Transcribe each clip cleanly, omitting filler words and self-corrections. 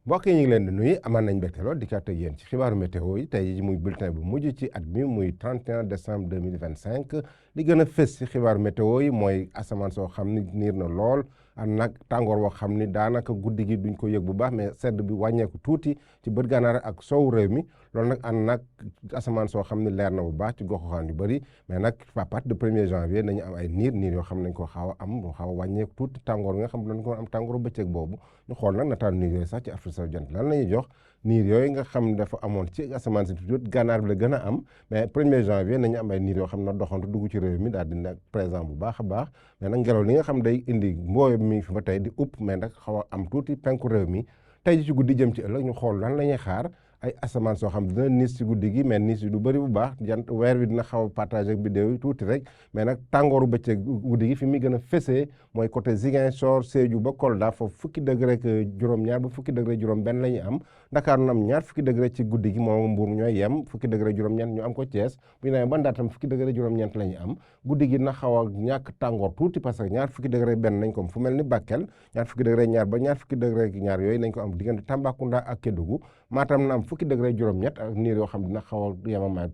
mbokk yi ñu ngi leen di nuyu amaan nañ mbégte lool dikkaat ak yéen ci xibaaru météo yi tey ji muy bulletin bu mujj ci at mi muy 31 décembre 2025 li gën a fës ci xibaaru météo yi mooy asamaan soo xam ni niir na lool am nag tàngoor woo xam ni daanaka guddi gi duñ ko yëg bu baax mais sedd bi wàññeeku tuuti ci bët gànnaar ak sowu réew mi loolu nag ànd nag asamaan soo xam ni leer na bu baax ci gox-goxaan yu bëri mais nag à partir de 1er janvier nañu am ay niir yoo xam ne nañ ko xaw a am mu xaw a wàññeeku tuuti tàngoor bi nga xam ne dañ ko am tàngooru bëccëg boobu ñu xool nag nataal niir yooyu sax ci Afrique sowu jant lan lañuy jox niir yooyu nga xam ne dafa amoon ci asamaan si tuuti gànnaar bi la gën a am mais 1er janvier nañu am ay niir yoo xam ne doxantu dugg ci réew mi daal di nekk présent bu baax a baax mais nag ngelaw li nga xam day indi mbooyo mi fi ba tey di upp mais nag xaw a am tuuti penku réew mi tey ji ci guddi jëm ci ëllëg ñu xool lan la ñuy xaar ay asamaan soo xam dina niis ci guddi gi mais niis yi du bëri bu baax jant weer wi dina xaw a partagé ak bidéew yi tuuti rek mais nag tàngooru bëccëg guddi gi fi muy gën a fesee mooy côté Ziguinchor Sédhiou ba Kolda foofu fukki degré ak juróom-ñaar ba fukki degré juróom-benn la ñuy am Dakar nu am ñaar fukki degré ci guddi gi moom Mbuur ñooy yem fukki degré juróom-ñeent ñu am ko Thiès bu ñu demee ba Ndar tam fukki degré juróom-ñeent la ñuy am guddi gi na xaw a ñàkk tàngoor tuuti parce que ñaar fukki degré benn nañ ko am fu mel ni Bakel ñaar fukki degré ñaar ba ñaar fukki degré ñaar yooyu nañ ko am diggante Tambacounda ak Kédougou Matam na am fukki degré juróom-ñett ak niir yoo xam dina xaw a yemamaay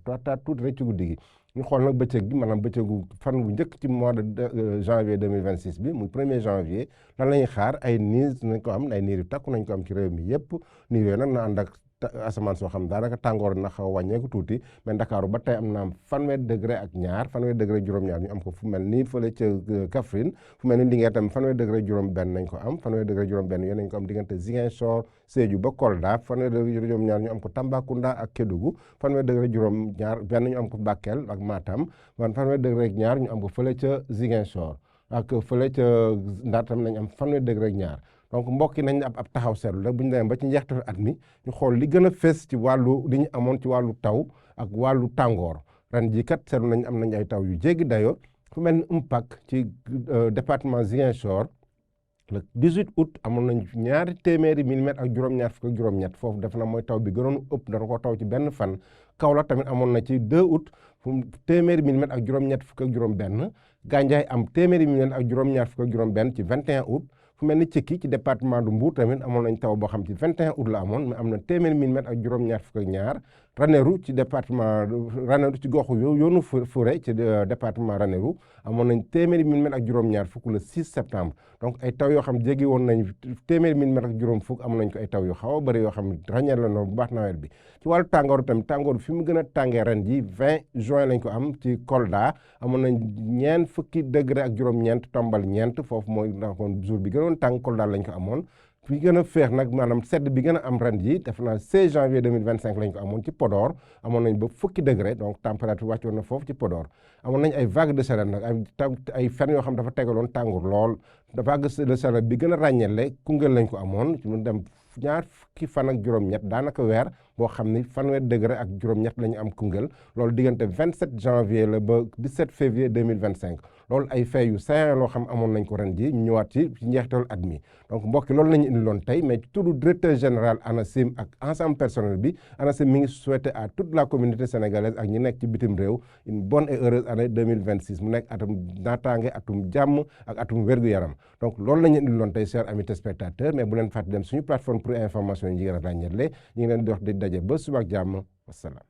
tuuti rek ci guddi gi ñu xool nag bëccëg gi maanaam bëccëgu fan bu njëkk ci mois de janvier 2026 bi muy 1er janvier lan la ñuy xaar ay niir nañ ko am ay niir yu takku nañ ko am ci réew mi yëpp niir yooyu nag na ànd ak asamaan soo xam daanaka tàngoor na xaw a wàññeeku tuuti mais Ndakaaru ba tey am na am fanweer degré ak ñaar fanweer degré juróom-ñaar ñu am ko fu mel ni fële ca Kaffrine fu mel ni Linguère tam fanweer degré juróom-benn nañ ko am fanweer degré juróom-benn yooyu nañ ko am diggante Ziguinchor Sédhiou ba Kolda fanweer degré juróom-ñaar ñu am ko Tambacounda ak Kédougou fanweer degré juróom-ñaar benn ñu am ko Bakel ak Matam fanweer degré ak ñaar ñu am ko fële ca Ziguinchor ak fële ca Ndar tam nañ am fanweer degré ak ñaar donc mbokk yi nañ ab taxaw seetlu la bu ñu demee ba ci njeextal at mi ñu xool li gën a fees ci wàllu li ñu amoon ci wàllu taw ak wàllu tàngoor ren jii kat seetlu nañ am nañ ay taw yu jéggi dayoo fu mel ni Mpac ci département Ziguinchor le 18 août amoon nañ ñaari téeméeri millimètres ak juróom-ñaar fukk ak juróom-ñett foofu def na mooy taw bi gënoon ëpp dana ko taw ci benn fan Kaolack tamit amoon na ci 2 août fu téeméeri millimètres ak juróom-ñett fukk ak juróom-benn Gandiaye am téeméeri millimètres ak juróom-ñaar fukk ak juróom-benn ci 21 août fu mel ni Cikki ci département du Mbour tamit amoon nañ taw boo xam ci 21 août la amoon mais am na téeméeri millimètres ak juróom-ñaar fukk ak ñaar Ranérou ci département Ranérou ci goxu yoonu Furé ci département Ranérou amoon nañ téeméeri millimètres ak juróom-ñaar fukk le 6 septembre donc ay taw yoo xam jéggi woon nañ téeméeri millimètres ak juróom fukk amoon nañ ko ay taw yu xaw a bëri yoo xam ne ràññeel la noonu bu baax nawet bi ci wàllu tàngooru tamit tàngooru fi mu gën a tàngee ren ji 20 juin lañ ko am ci Kolda amoon nañ ñeent fukki degré ak juróom-ñeent tombal ñeent foofu mooy ndax kon jour bi gënoon tàng Kolda lañ ko amoon fi gën a féex nag maanaam sedd bi gën a am ren ji def naa 16 janvier 2025 lañ ko amoon ci Podor amoon nañ ba fukki degré donc température wàccoon na foofu ci Podor amoon nañ ay vague de chaleur nag ay fen yoo xam dafa tegaloon tàngoor lool vague de chaleur bi gën a ràññeele Koungheul lañ ko amoon ñu dem ñaar fukki fan ak juróom-ñett daanaka weer boo xam ni fanweer degré ak juróom-ñett la ñu am Koungheul loolu diggante 27 janvier la ba 17 février 2025 loolu ay fay yu sain loo xam amoon nañ ko ren ji ñu ñëwaat ci njeexitalu at mi donc mbokki loolu la ñu indi loon tey mais ci turu directeur général ANACIM ak ensemble personnel bi ANACIM mi ngi souhaité à toute la communauté sénégalaise ak ñi nekk ci bitim réew une bonne et heureuse année 2026 mu nekk atum naataange atum jàmm ak atum wér-gu-yaram donc loolu la ñu indi loon tey chers amis téléspectateurs mais bu leen fàtte dem suñu plateforme pour information yi ngeen a ràññetle ñu ngi leen di wax di daje ba suba ak jàmm wasalaam